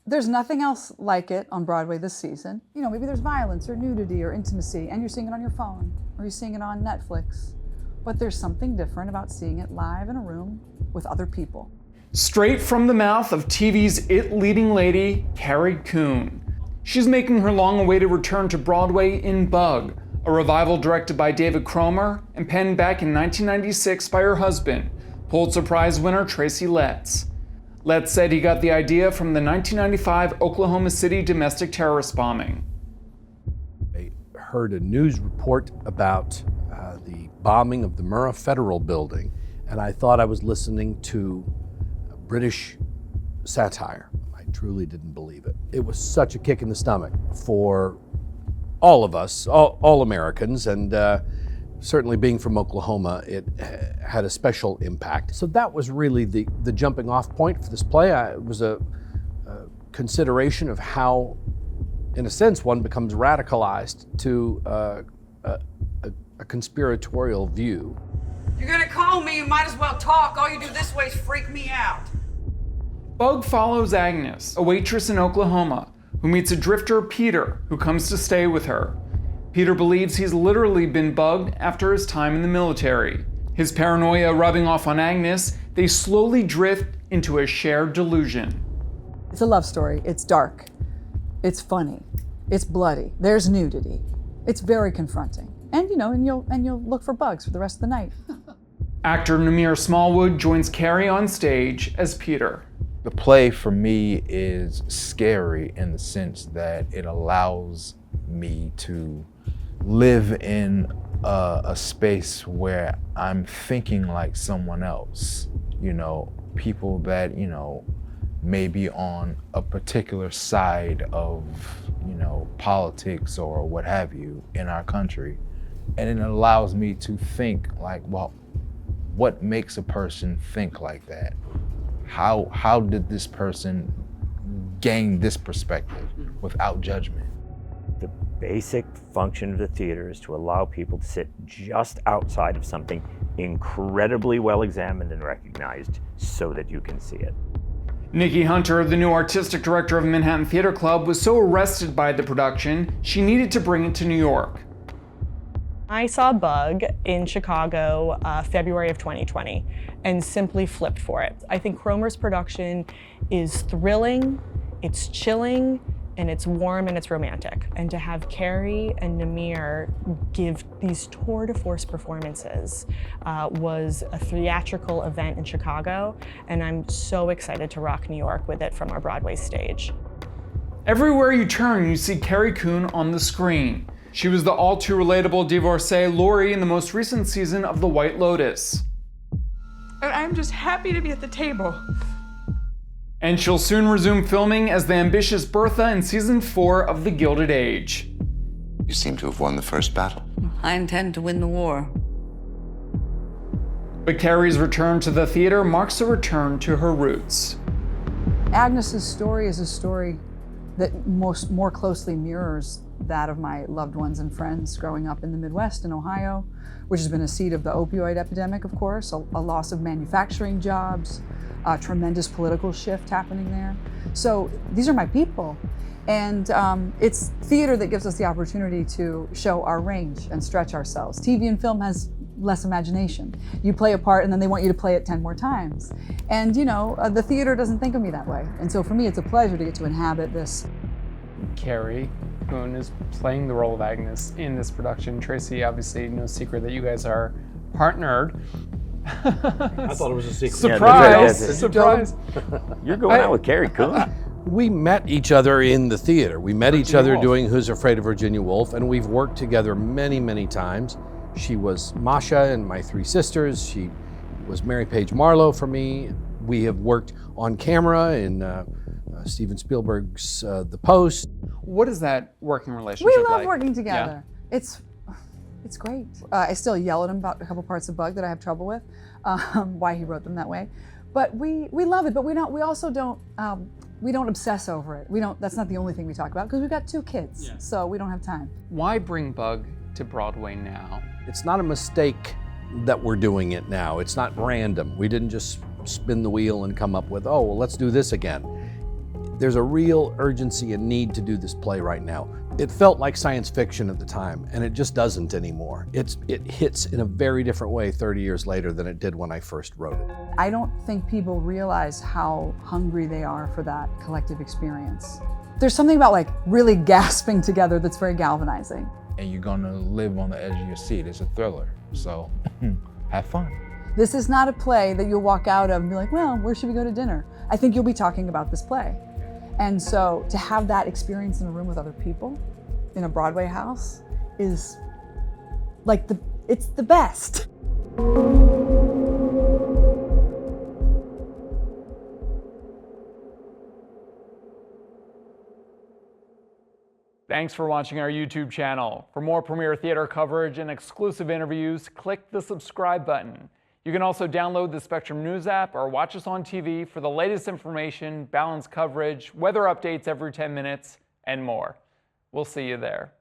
There's nothing else like it on Broadway this season. You know, maybe there's violence or nudity or intimacy, and you're seeing it on your phone, or you're seeing it on Netflix. But there's something different about seeing it live in a room with other people. Straight from the mouth of TV's It leading lady, Carrie Coon. She's making her long-awaited return to Broadway in Bug, a revival directed by David Cromer and penned back in 1996 by her husband, Pulitzer Prize winner Tracy Letts. Letts said he got the idea from the 1995 Oklahoma City domestic terrorist bombing. I heard a news report about the bombing of the Murrah Federal Building, and I thought I was listening to British satire. I truly didn't believe it. It was such a kick in the stomach for all of us, all Americans, and certainly being from Oklahoma, it had a special impact. So that was really the jumping off point for this play. It was a consideration of how, in a sense, one becomes radicalized to a conspiratorial view. You're gonna call me, you might as well talk. All you do this way is freak me out. Bug follows Agnes, a waitress in Oklahoma, who meets a drifter, Peter, who comes to stay with her. Peter believes he's literally been bugged after his time in the military. His paranoia rubbing off on Agnes, they slowly drift into a shared delusion. It's a love story. It's dark. It's funny. It's bloody. There's nudity. It's very confronting. And you'll look for bugs for the rest of the night. Actor Namir Smallwood joins Carrie on stage as Peter. The play for me is scary in the sense that it allows me to live in a space where I'm thinking like someone else. You know, people that, may be on a particular side of, politics or what have you in our country. And it allows me to think like, well, what makes a person think like that? How did this person gain this perspective without judgment? The basic function of the theater is to allow people to sit just outside of something incredibly well examined and recognized so that you can see it. Nikki Hunter, the new artistic director of Manhattan Theater Club, was so arrested by the production, she needed to bring it to New York. I saw Bug in Chicago, February of 2020, and simply flipped for it. I think Cromer's production is thrilling, it's chilling, and it's warm and it's romantic. And to have Carrie and Namir give these tour de force performances was a theatrical event in Chicago, and I'm so excited to rock New York with it from our Broadway stage. Everywhere you turn, you see Carrie Coon on the screen. She was the all-too-relatable divorcee Lori in the most recent season of The White Lotus. I'm just happy to be at the table. And she'll soon resume filming as the ambitious Bertha in season 4 of The Gilded Age. You seem to have won the first battle. I intend to win the war. But Carrie's return to the theater marks a return to her roots. Agnes's story is a story that more closely mirrors that of my loved ones and friends growing up in the Midwest in Ohio, which has been a seat of the opioid epidemic, of course, a loss of manufacturing jobs, a tremendous political shift happening there. So these are my people. And it's theater that gives us the opportunity to show our range and stretch ourselves. TV and film has less imagination. You play a part and then they want you to play it 10 more times. And the theater doesn't think of me that way. And so for me, it's a pleasure to get to inhabit this. Carrie Coon is playing the role of Agnes in this production. Tracy, obviously, no secret that you guys are partnered. I thought it was a secret. Surprise! Surprise! You're going out with Carrie Coon. We met each other in the theater. We met each other doing Who's Afraid of Virginia Woolf, and we've worked together many, many times. She was Masha and my three sisters. She was Mary Page Marlowe for me. We have worked on camera in Steven Spielberg's The Post. What is that working relationship like? We love working together. Yeah. It's great. I still yell at him about a couple parts of Bug that I have trouble with, why he wrote them that way. But we love it, but we also don't obsess over it. That's not the only thing we talk about, because we've got 2 kids, so we don't have time. Why bring Bug to Broadway now? It's not a mistake that we're doing it now. It's not random. We didn't just spin the wheel and come up with, oh, well, let's do this again. There's a real urgency and need to do this play right now. It felt like science fiction at the time, and it just doesn't anymore. It hits in a very different way 30 years later than it did when I first wrote it. I don't think people realize how hungry they are for that collective experience. There's something about like really gasping together that's very galvanizing. And you're gonna live on the edge of your seat. It's a thriller, so have fun. This is not a play that you'll walk out of and be like, well, where should we go to dinner? I think you'll be talking about this play. And so to have that experience in a room with other people in a Broadway house is like it's the best. Thanks for watching our YouTube channel. For more premiere theater coverage and exclusive interviews, click the subscribe button. You can also download the Spectrum News app or watch us on TV for the latest information, balanced coverage, weather updates every 10 minutes, and more. We'll see you there.